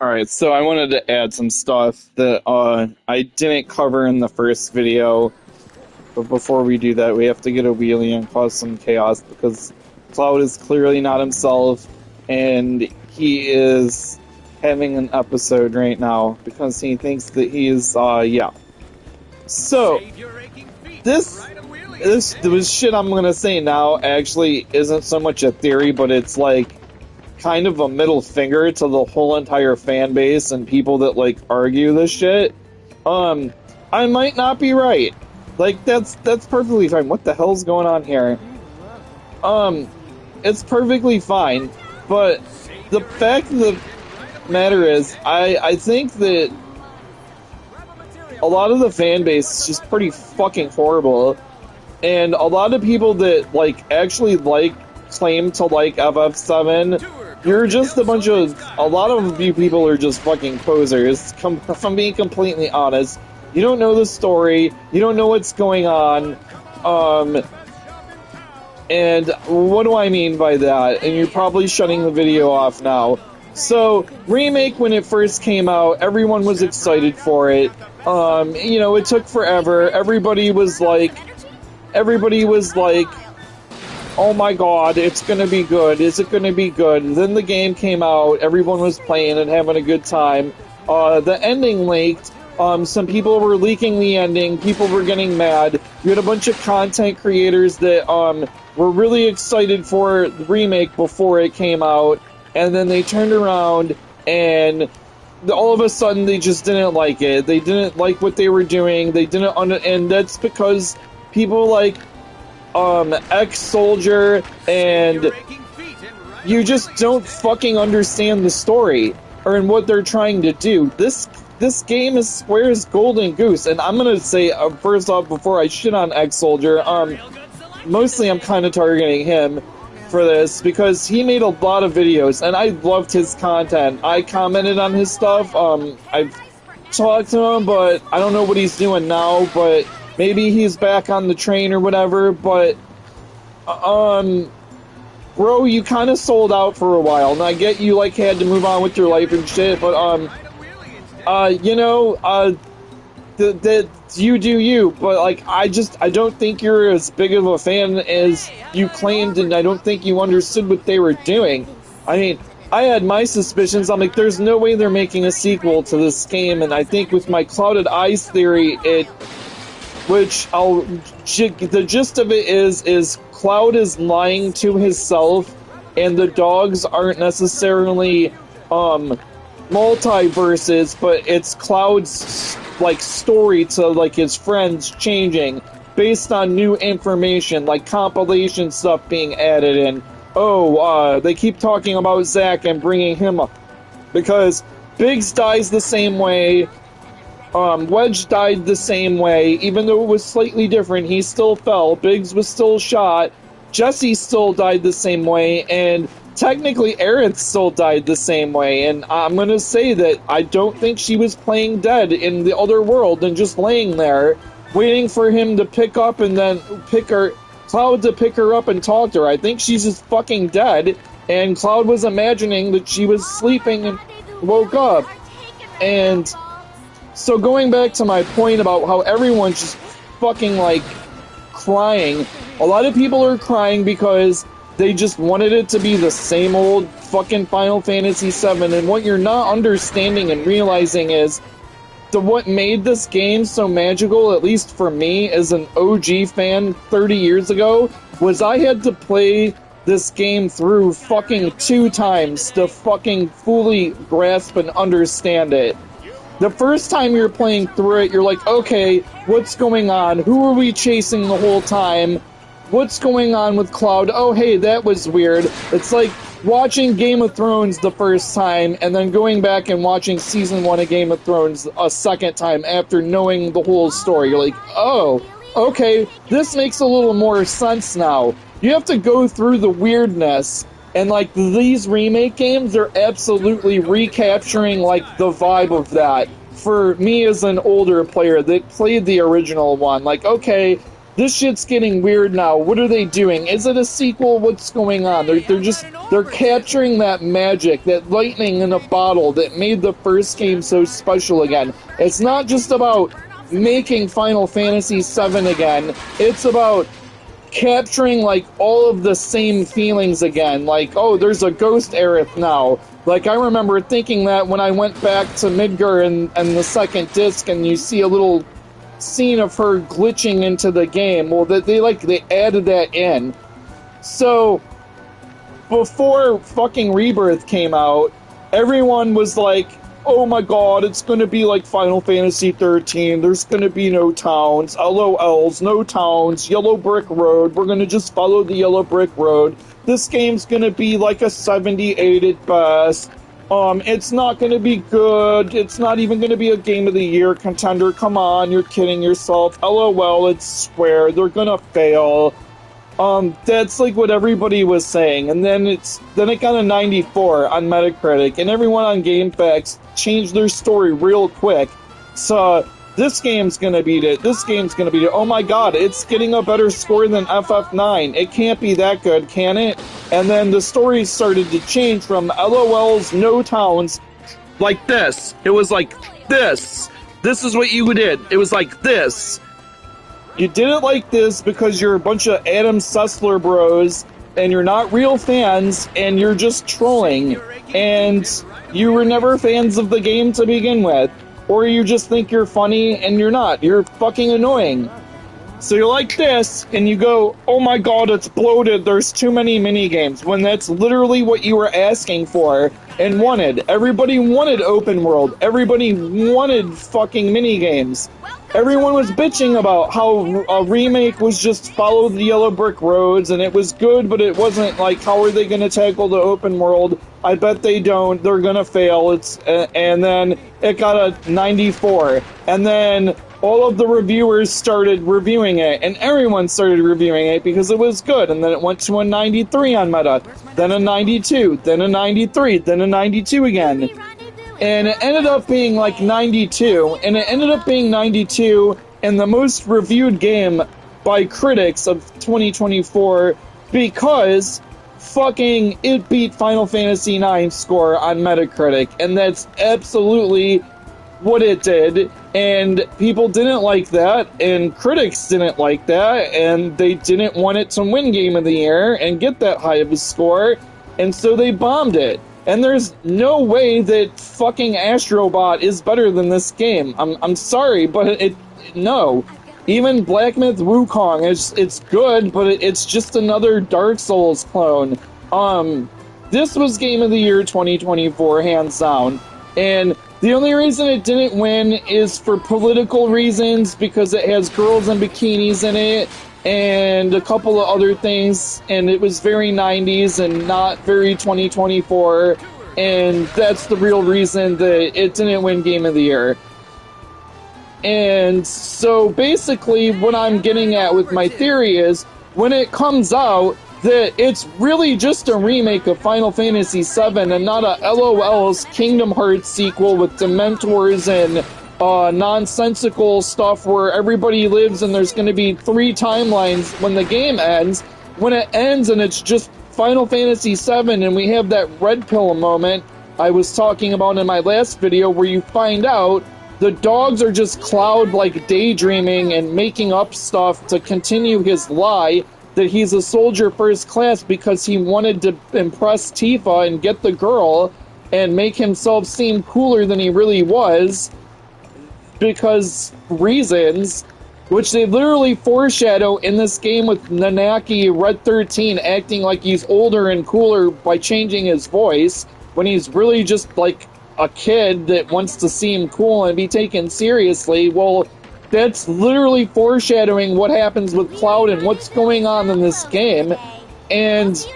Alright, so I wanted to add some stuff that I didn't cover in the first video, but before we do that, we have to get a wheelie and cause some chaos, because Cloud is clearly not himself, and he is having an episode right now, because he thinks that he is, yeah. So, this shit I'm gonna say now actually isn't so much a theory, but it's like kind of a middle finger to the whole entire fan base and people that like argue this shit. I might not be right. Like that's perfectly fine. What the hell's going on here? It's perfectly fine, but the fact of the matter is, I think that a lot of the fan base is just pretty fucking horrible, and a lot of people that like actually claim to like FF7. You're just a lot of you people are just fucking posers, if I'm being completely honest. You don't know the story, you don't know what's going on, and what do I mean by that? And you're probably shutting the video off now. So, Remake, when it first came out, everyone was excited for it. You know, it took forever. Everybody was like, oh my god, it's gonna be good, is it gonna be good? And then the game came out, everyone was playing and having a good time. The ending leaked, some people were leaking the ending, people were getting mad. You had a bunch of content creators that were really excited for the remake before it came out, and then they turned around and all of a sudden they just didn't like it. They didn't like what they were doing, and that's because people like ex-soldier, and you just don't fucking understand the story or in what they're trying to do. This game is Square's golden goose, and I'm gonna say first off, before I shit on ex-soldier, mostly I'm kind of targeting him for this because he made a lot of videos and I loved his content. I commented on his stuff. I've talked to him, but I don't know what he's doing now, but maybe he's back on the train or whatever, but, bro, you kind of sold out for a while, and I get you, like, had to move on with your life and shit, but, you know, you do you, but, like, I don't think you're as big of a fan as you claimed, and I don't think you understood what they were doing. I mean, I had my suspicions. I'm like, there's no way they're making a sequel to this game, and I think with my Clouded Eyes Theory, the gist of it is Cloud is lying to himself, and the dogs aren't necessarily multiverses, but it's Cloud's like story to like his friends changing based on new information, like compilation stuff being added in. They keep talking about Zack and bringing him up because Biggs dies the same way. Wedge died the same way, even though it was slightly different. He still fell. Biggs was still shot. Jesse still died the same way, and technically Aerith still died the same way. And I'm gonna say that I don't think she was playing dead in the other world and just laying there, waiting for him to pick up and then Cloud to pick her up and talk to her. I think she's just fucking dead, and Cloud was imagining that she was sleeping and woke up. And so going back to my point about how everyone's just fucking, like, crying, a lot of people are crying because they just wanted it to be the same old fucking Final Fantasy VII, and what you're not understanding and realizing is that what made this game so magical, at least for me as an OG fan 30 years ago, was I had to play this game through fucking 2 times to fucking fully grasp and understand it. The first time you're playing through it, you're like, okay, what's going on? Who are we chasing the whole time? What's going on with Cloud? Oh, hey, that was weird. It's like watching Game of Thrones the first time and then going back and watching Season 1 of Game of Thrones a second time after knowing the whole story. You're like, oh, okay, this makes a little more sense now. You have to go through the weirdness. And, like, these remake games are absolutely recapturing, like, the vibe of that. For me as an older player that played the original one, like, okay, this shit's getting weird now. What are they doing? Is it a sequel? What's going on? They're capturing that magic, that lightning in a bottle that made the first game so special again. It's not just about making Final Fantasy VII again. It's about capturing, like, all of the same feelings again. Like, oh, there's a ghost Aerith now. Like, I remember thinking that when I went back to Midgar and the second disc, and you see a little scene of her glitching into the game. Well, they added that in. So, before fucking Rebirth came out, everyone was like, oh my god, it's gonna be like Final Fantasy 13, there's gonna be no towns, LOLs, no towns, yellow brick road, we're gonna just follow the yellow brick road, this game's gonna be like a 78 at best, it's not gonna be good, it's not even gonna be a Game of the Year contender, come on, you're kidding yourself, LOL, it's Square, they're gonna fail. That's like what everybody was saying, and then it got a 94 on Metacritic, and everyone on GameFAQs changed their story real quick. So, this game's gonna beat it, oh my god, it's getting a better score than FF9, it can't be that good, can it? And then the story started to change from LOLs, no towns, like this. It was like this. This is what you did. It was like this. You did it like this because you're a bunch of Adam Sessler bros, and you're not real fans, and you're just trolling, and you were never fans of the game to begin with. Or you just think you're funny, and you're not. You're fucking annoying. So you're like this, and you go, oh my god, it's bloated, there's too many minigames, when that's literally what you were asking for and wanted. Everybody wanted open world. Everybody wanted fucking minigames. Everyone was bitching about how a remake was just follow the yellow brick roads, and it was good, but it wasn't like, how are they going to tackle the open world? I bet they don't. They're going to fail. And then it got a 94. And then all of the reviewers started reviewing it, and everyone started reviewing it because it was good. And then it went to a 93 on Meta, then a 92, then a 93, then a 92 again. And it ended up being like 92, and it ended up being 92 in the most reviewed game by critics of 2024 because fucking it beat Final Fantasy IX score on Metacritic, and that's absolutely what it did, and people didn't like that, and critics didn't like that, and they didn't want it to win Game of the Year and get that high of a score, and so they bombed it. And there's no way that fucking Astrobot is better than this game. I'm sorry, but no. Even Black Myth Wukong, it's good, but it's just another Dark Souls clone. This was Game of the Year 2024, hands down. And the only reason it didn't win is for political reasons, because it has girls in bikinis in it, and a couple of other things, and it was very 90s and not very 2024, and that's the real reason that it didn't win Game of the Year. And so basically what I'm getting at with my theory is, when it comes out, that it's really just a remake of Final Fantasy VII and not a LOL's Kingdom Hearts sequel with Dementors and nonsensical stuff where everybody lives and there's going to be 3 timelines when the game ends. When it ends and it's just Final Fantasy VII and we have that red pill moment I was talking about in my last video, where you find out the dogs are just Cloud like daydreaming and making up stuff to continue his lie that he's a soldier first class because he wanted to impress Tifa and get the girl and make himself seem cooler than he really was, because reasons, which they literally foreshadow in this game with Nanaki Red 13 acting like he's older and cooler by changing his voice, when he's really just like a kid that wants to seem cool and be taken seriously. Well, that's literally foreshadowing what happens with Cloud and what's going on in this game. And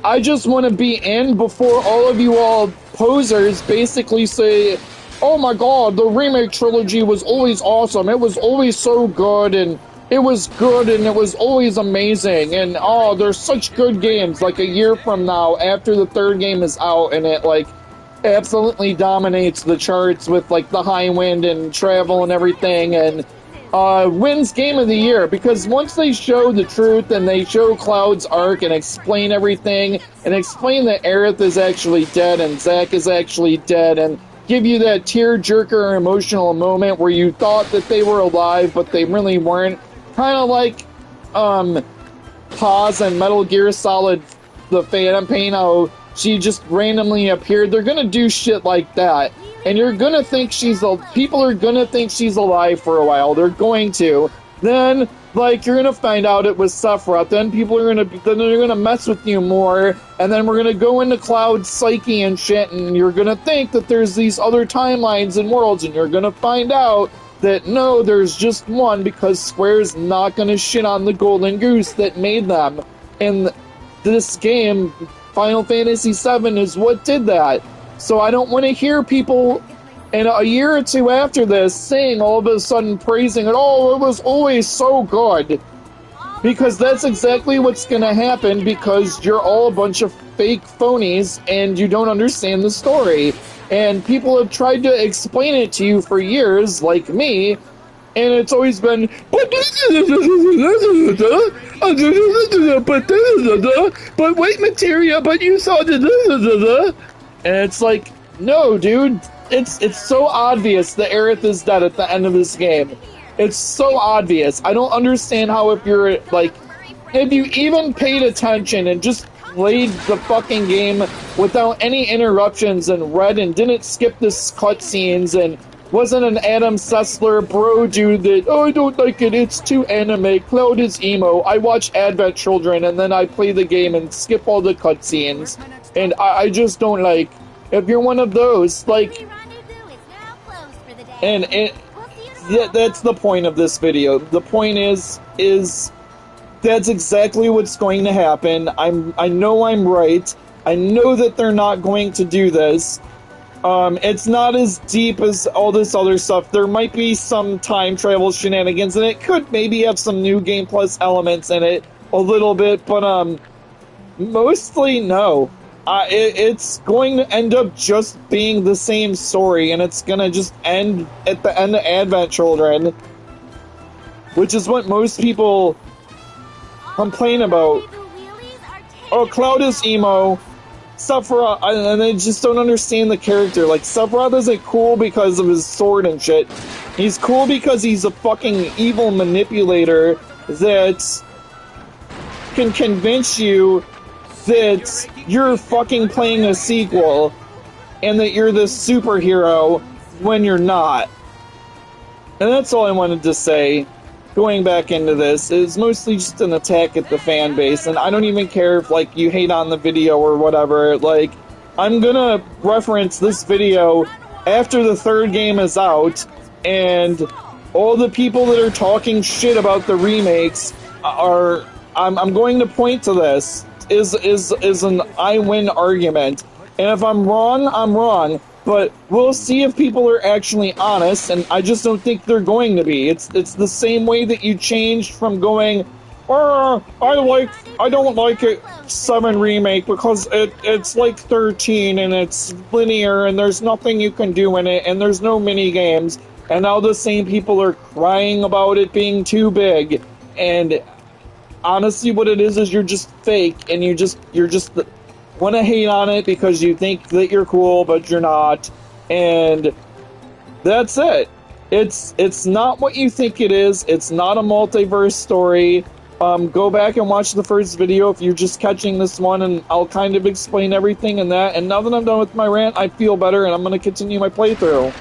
I just want to be in before all of you all posers basically say, oh my god, the remake trilogy was always awesome, it was always so good, and it was good, and it was always amazing, and oh, there's such good games, like a year from now, after the 3rd game is out, and it, like, absolutely dominates the charts with, like, the high wind and travel and everything, and wins Game of the Year, because once they show the truth and they show Cloud's arc and explain everything and explain that Aerith is actually dead and Zack is actually dead and give you that tear-jerker emotional moment where you thought that they were alive but they really weren't, kind of like Paz and Metal Gear Solid the Phantom Pain, how she just randomly appeared. They're gonna do shit like that. And you're gonna think people are gonna think she's alive for a while. They're going to. Then, like, you're gonna find out it was Sephiroth. Then they're gonna mess with you more. And then we're gonna go into Cloud's psyche and shit. And you're gonna think that there's these other timelines and worlds. And you're gonna find out that no, there's just one, because Square's not gonna shit on the golden goose that made them. And this game, Final Fantasy VII, is what did that. So I don't want to hear people in a year or two after this saying all of a sudden praising it, oh, it was always so good. Because that's exactly what's going to happen, because you're all a bunch of fake phonies and you don't understand the story. And people have tried to explain it to you for years, like me, and it's always been, but wait, materia, but you saw the. And it's like, no, dude, it's so obvious that Aerith is dead at the end of this game. It's so obvious. I don't understand how if you even paid attention and just played the fucking game without any interruptions and read and didn't skip the cutscenes and wasn't an Adam Sessler bro dude that, oh, I don't like it, it's too anime, Cloud is emo, I watch Advent Children and then I play the game and skip all the cutscenes. And I just don't like, if you're one of those, like, that's the point of this video. The point is that's exactly what's going to happen. I know I'm right. I know that they're not going to do this. It's not as deep as all this other stuff. There might be some time travel shenanigans, and it could maybe have some new Game Plus elements in it a little bit, but mostly no. It's going to end up just being the same story, and it's gonna just end at the end of Advent Children, which is what most people complain about. Oh, Cloud is emo. Sephiroth, and they just don't understand the character. Like, Sephiroth isn't cool because of his sword and shit. He's cool because he's a fucking evil manipulator that can convince you that you're fucking playing a sequel and that you're this superhero when you're not. And that's all I wanted to say. Going back into this is mostly just an attack at the fan base, and I don't even care if, like, you hate on the video or whatever. Like, I'm gonna reference this video after the third game is out, and all the people that are talking shit about the remakes are, I'm going to point to this is an I win argument. And if I'm wrong, I'm wrong. But we'll see if people are actually honest, and I just don't think they're going to be. It's the same way that you changed from going, I don't like it 7 remake because it's like 13 and it's linear and there's nothing you can do in it and there's no mini games. And now the same people are crying about it being too big. And honestly, what it is you're just fake, and you're just want to hate on it because you think that you're cool, but you're not. And that's it. It's not what you think it is. It's not a multiverse story. Go back and watch the first video if you're just catching this one, and I'll kind of explain everything in that. And now that I'm done with my rant, I feel better, and I'm going to continue my playthrough.